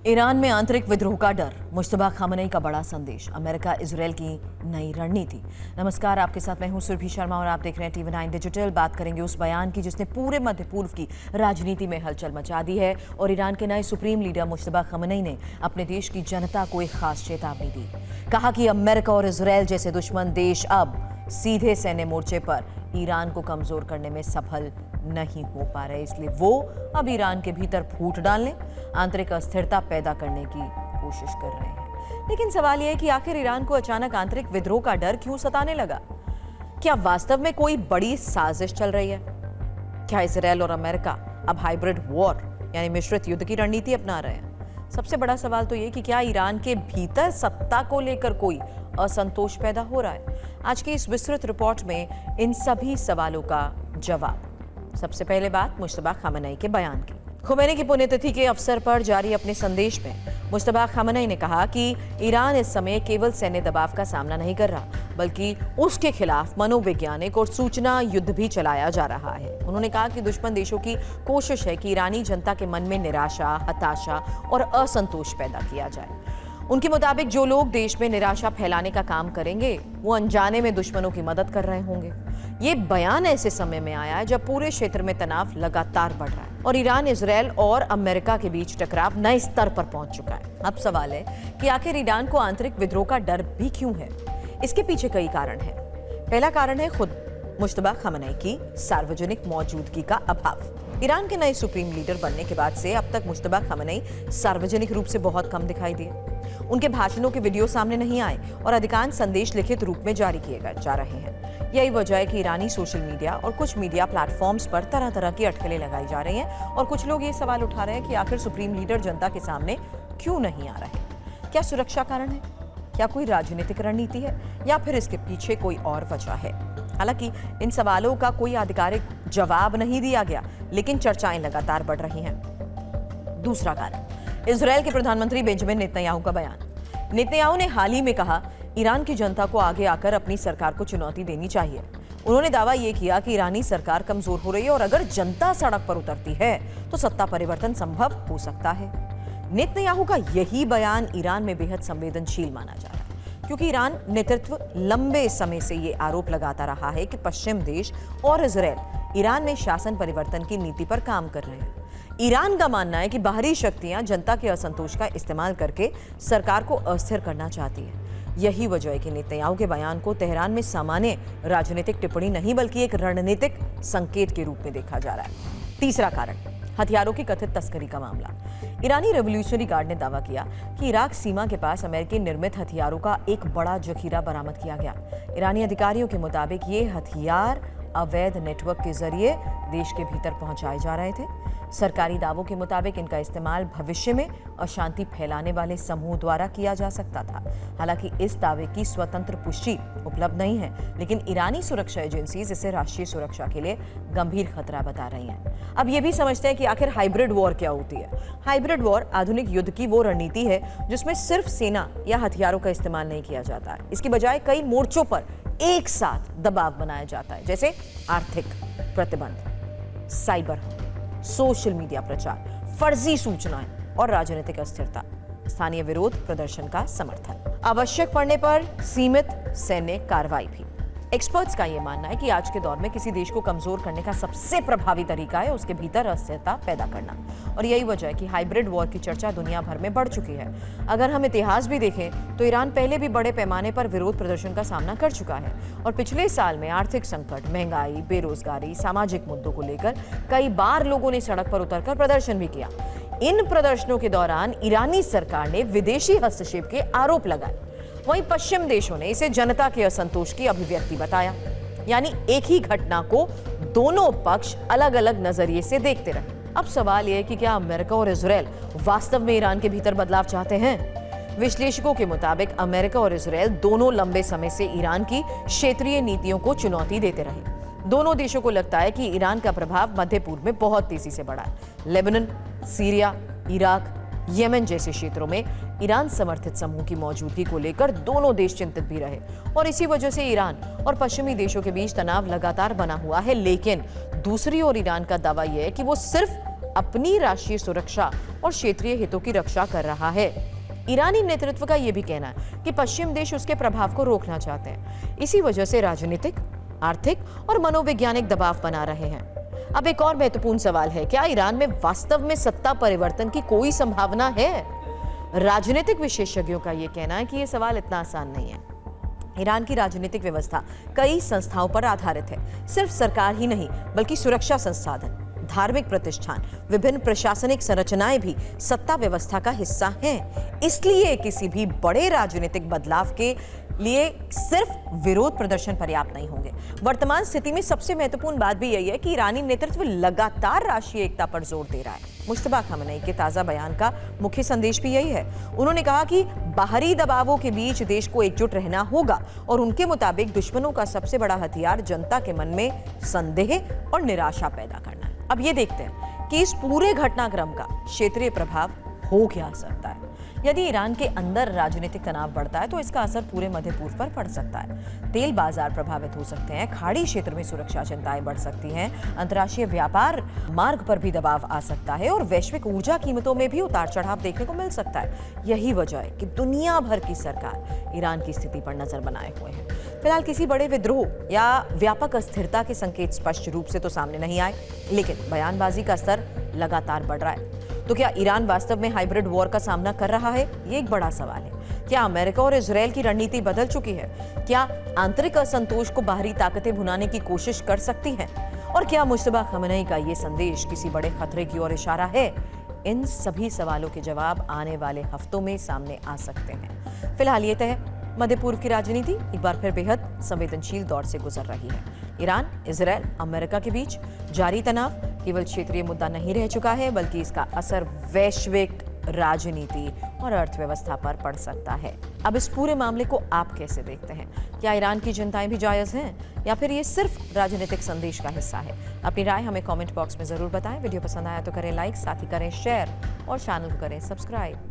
Iran में आंतरिक विद्रोह का डर, मुश्तबा खामनेई का बड़ा संदेश, अमेरिका इजरायल की नई रणनीति। नमस्कार, आपके साथ मैं हूं सुरभि शर्मा और आप देख रहे हैं TV9 डिजिटल। बात करेंगे उस बयान की जिसने पूरे मध्य पूर्व की राजनीति में हलचल मचा दी है और ईरान के नए सुप्रीम लीडर मुश्तबा खामनेई ने अपने देश की जनता को एक खास चेतावनी दी। कहा कि अमेरिका और इजरायल जैसे दुश्मन देश अब सीधे सैन्य मोर्चे पर ईरान को कमजोर करने में सफल नहीं हो पा रहे, इसलिए वो अब ईरान के भीतर फूट डालने, आंतरिक अस्थिरता पैदा करने की कोशिश कर रहे हैं। लेकिन सवाल यह है कि आखिर ईरान को अचानक आंतरिक विद्रोह का डर क्यों सताने लगा? क्या वास्तव में कोई बड़ी साजिश चल रही है? क्या इजरायल और अमेरिका अब हाइब्रिड वॉर यानी मिश्रित युद्ध की रणनीति अपना रहे हैं? सबसे बड़ा सवाल तो ये कि क्या ईरान के भीतर सत्ता को लेकर कोई असंतोष पैदा हो रहा है? आज की इस विस्तृत रिपोर्ट में इन सभी सवालों का जवाब। सबसे पहले बात मुश्तबा खामनेई के बयान की। खुमैनी की पुण्यतिथि के अवसर पर जारी अपने संदेश में मुश्तबा खामनेई ने कहा कि ईरान इस समय केवल सैन्य दबाव का सामना नहीं कर रहा, बल्कि उसके खिलाफ मनोवैज्ञानिक और सूचना युद्ध भी चलाया जा रहा है। उन्होंने कहा कि दुश्मन देशों की कोशिश है कि ईरानी जनता के मन में निराशा, हताशा और असंतोष पैदा किया जाए। उनके मुताबिक जो लोग देश में निराशा फैलाने का काम करेंगे वो अनजाने में दुश्मनों की मदद कर रहे होंगे। ये बयान ऐसे समय में आया है जब पूरे क्षेत्र में तनाव लगातार बढ़ रहा है और ईरान, इजरायल और अमेरिका के बीच टकराव नए स्तर पर पहुंच चुका है। अब सवाल है कि आखिर ईरान को आंतरिक विद्रोह का डर भी क्यों है? इसके पीछे कई कारण हैं। पहला कारण है खुद मुश्तबा खामनेई की सार्वजनिक मौजूदगी का अभाव। ईरान के नए सुप्रीम लीडर बनने के बाद से अब तक मुश्तबा खामनेई सार्वजनिक रूप से बहुत कम दिखाई दिए। उनके भाषणों के वीडियो सामने नहीं आए और अधिकांश संदेश लिखित रूप में जारी किए जा रहे हैं। यही वजह है कि ईरानी सोशल मीडिया और कुछ मीडिया प्लेटफॉर्म्स पर तरह तरह की अटकलें लगाई जा रही हैं और कुछ लोग ये सवाल उठा रहे हैं कि आखिर सुप्रीम लीडर जनता के सामने क्यों नहीं आ रहे? क्या सुरक्षा कारण है? क्या कोई राजनीतिक रणनीति है या फिर इसके पीछे कोई और वजह है? हालांकि इन सवालों का कोई आधिकारिक जवाब नहीं दिया गया, लेकिन चर्चाएं लगातार बढ़ रही हैं। दूसरा कारण, इजरायल के प्रधानमंत्री बेंजामिन नेतन्याहू का बयान। नेतन्याहू ने हाल ही में कहा, ईरान की जनता को आगे आकर अपनी सरकार को चुनौती देनी चाहिए। उन्होंने दावा यह किया कि ईरानी सरकार कमजोर हो रही है और अगर जनता सड़क पर उतरती है तो सत्ता परिवर्तन संभव हो सकता है। नेतन्याहू का यही बयान ईरान में बेहद संवेदनशील माना जा रहा है, क्योंकि ईरान नेतृत्व लंबे समय से ये आरोप लगाता रहा है कि पश्चिम देश और इजरायल ईरान में शासन परिवर्तन की नीति पर काम कर रहे हैं। ईरान का मानना है कि बाहरी शक्तियां जनता के असंतोष का इस्तेमाल करके सरकार को अस्थिर करना चाहती है। यही वजह है कि नेतन्याहू के बयान को तेहरान में सामान्य राजनीतिक टिप्पणी नहीं बल्कि एक रणनीतिक संकेत के रूप में देखा जा रहा है। तीसरा कारण, हथियारों की कथित तस्करी का मामला। ईरानी रेवोल्यूशनरी गार्ड ने दावा किया कि इराक सीमा के पास अमेरिकी निर्मित हथियारों का एक बड़ा जखीरा बरामद किया गया। ईरानी अधिकारियों के मुताबिक ये हथियार अवैध नेटवर्क के जरिए देश के भीतर पहुंचाए जा रहे थे। सरकारी दावों के मुताबिक इनका इस्तेमाल भविष्य में अशांति फैलाने वाले समूह द्वारा किया जा सकता था। हालांकि इस दावे की स्वतंत्र पुष्टि उपलब्ध नहीं है, लेकिन ईरानी सुरक्षा एजेंसीज इसे राष्ट्रीय सुरक्षा के लिए गंभीर खतरा बता रही हैं। अब ये भी समझते हैं कि आखिर हाइब्रिड वॉर क्या होती है। हाइब्रिड वॉर आधुनिक युद्ध की वो रणनीति है जिसमें सिर्फ सेना या हथियारों का इस्तेमाल नहीं किया जाता है। इसकी बजाय कई मोर्चों पर एक साथ दबाव बनाया जाता है, जैसे आर्थिक प्रतिबंध, साइबर, सोशल मीडिया प्रचार, फर्जी सूचनाएं और राजनीतिक अस्थिरता, स्थानीय विरोध प्रदर्शन का समर्थन, आवश्यक पड़ने पर सीमित सैन्य कार्रवाई भी। एक्सपर्ट्स का यह मानना है कि आज के दौर में किसी देश को कमजोर करने का सबसे प्रभावी तरीका है उसके भीतर अस्थिरता पैदा करना, और यही वजह है कि हाइब्रिड वॉर की चर्चा दुनिया भर में बढ़ चुकी है। अगर हम इतिहास भी देखें तो ईरान पहले भी बड़े पैमाने पर विरोध प्रदर्शन का सामना कर चुका है और पिछले साल में आर्थिक संकट, महंगाई, बेरोजगारी, सामाजिक मुद्दों को लेकर कई बार लोगों ने सड़क पर उतरकर प्रदर्शन भी किया। इन प्रदर्शनों के दौरान ईरानी सरकार ने विदेशी हस्तक्षेप के आरोप लगाए। वहीं पश्चिम देशों ने इसे जनता के असंतोष की अभिव्यक्ति बताया। यानी एक ही घटना को दोनों पक्ष अलग अलग नजरिए से देखते रहे। अब सवाल यह है कि क्या अमेरिका और इजरायल वास्तव में ईरान के भीतर बदलाव चाहते हैं? विश्लेषकों के मुताबिक अमेरिका और इजरायल दोनों लंबे समय से ईरान की क्षेत्रीय नीतियों को चुनौती देते रहे। दोनों देशों को लगता है कि ईरान का प्रभाव मध्य पूर्व में बहुत तेजी से बढ़ा है। लेबनान, सीरिया, इराक, यमन जैसे क्षेत्रों में ईरान समर्थित समूह की मौजूदगी को लेकर दोनों देश चिंतित भी रहे और इसी वजह से ईरान और पश्चिमी देशों के बीच तनाव लगातार बना हुआ है। लेकिन दूसरी ओर ईरान का दावा यह है कि वो सिर्फ अपनी राष्ट्रीय सुरक्षा और क्षेत्रीय हितों की रक्षा कर रहा है। ईरानी नेतृत्व का यह भी कहना है कि पश्चिम देश उसके प्रभाव को रोकना चाहते हैं। इसी वजह से राजनीतिक, आर्थिक और मनोवैज्ञानिक दबाव बना रहे हैं। अब एक और महत्वपूर्ण सवाल है, क्या ईरान में वास्तव में सत्ता परिवर्तन की कोई संभावना है? राजनीतिक विशेषज्ञों का यह कहना है कि यह सवाल इतना आसान नहीं है। ईरान की राजनीतिक व्यवस्था कई संस्थाओं पर आधारित है। सिर्फ सरकार ही नहीं, बल्कि सुरक्षा संसाधन, धार्मिक प्रतिष्ठान, विभिन्न प्रशासनिक संरचनाएं भी सत्ता व्यवस्था का हिस्सा हैं। इसलिए किसी भी बड़े राजनीतिक बदलाव के लिए सिर्फ विरोध प्रदर्शन पर्याप्त नहीं होंगे। वर्तमान स्थिति में सबसे महत्वपूर्ण बात भी यही है कि ईरानी नेतृत्व लगातार राष्ट्रीय एकता पर जोर दे रहा है। मुश्तबा खामनेई के ताजा बयान का मुख्य संदेश भी यही है। उन्होंने कहा कि बाहरी दबावों के बीच देश को एकजुट रहना होगा और उनके मुताबिक दुश्मनों का सबसे बड़ा हथियार जनता के मन में संदेह और निराशा पैदा करना है। अब ये देखते हैं कि इस पूरे घटनाक्रम का क्षेत्रीय प्रभाव हो क्या सकता है। यदि ईरान के अंदर राजनीतिक तनाव बढ़ता है तो इसका असर पूरे मध्य पूर्व पर पड़ सकता है। तेल बाजार प्रभावित हो सकते हैं, खाड़ी क्षेत्र में सुरक्षा चिंताएं बढ़ सकती हैं, अंतर्राष्ट्रीय व्यापार मार्ग पर भी दबाव आ सकता है और वैश्विक ऊर्जा कीमतों में भी उतार चढ़ाव देखने को मिल सकता है। यही वजह है कि दुनिया भर की सरकार ईरान की स्थिति पर नजर बनाए हुए है। फिलहाल किसी बड़े विद्रोह या व्यापक अस्थिरता के संकेत स्पष्ट रूप से तो सामने नहीं आए, लेकिन बयानबाजी का स्तर लगातार बढ़ रहा है। तो क्या ईरान वास्तव में हाइब्रिड वॉर का सामना कर रहा है? ये एक बड़ा सवाल है। क्या अमेरिका और इजरायल की रणनीति बदल चुकी है? क्या आंतरिक असंतोष को बाहरी ताकतें भुनाने की कोशिश कर सकती हैं? और क्या मुश्तबा खामनेई का ये संदेश किसी बड़े खतरे की ओर इशारा है? इन सभी सवालों के जवाब आने वाले हफ्तों में सामने आ सकते हैं। फिलहाल ये तय, मध्य पूर्व की राजनीति एक बार फिर बेहद संवेदनशील दौर से गुजर रही है। ईरान, इजरायल, अमेरिका के बीच जारी तनाव केवल क्षेत्रीय मुद्दा नहीं रह चुका है, बल्कि इसका असर वैश्विक राजनीति और अर्थव्यवस्था पर पड़ सकता है। अब इस पूरे मामले को आप कैसे देखते हैं? क्या ईरान की चिंताएं भी जायज हैं या फिर ये सिर्फ राजनीतिक संदेश का हिस्सा है? अपनी राय हमें कमेंट बॉक्स में जरूर बताएं। वीडियो पसंद आया तो करें लाइक, साथ ही करें शेयर और चैनल को करें सब्सक्राइब।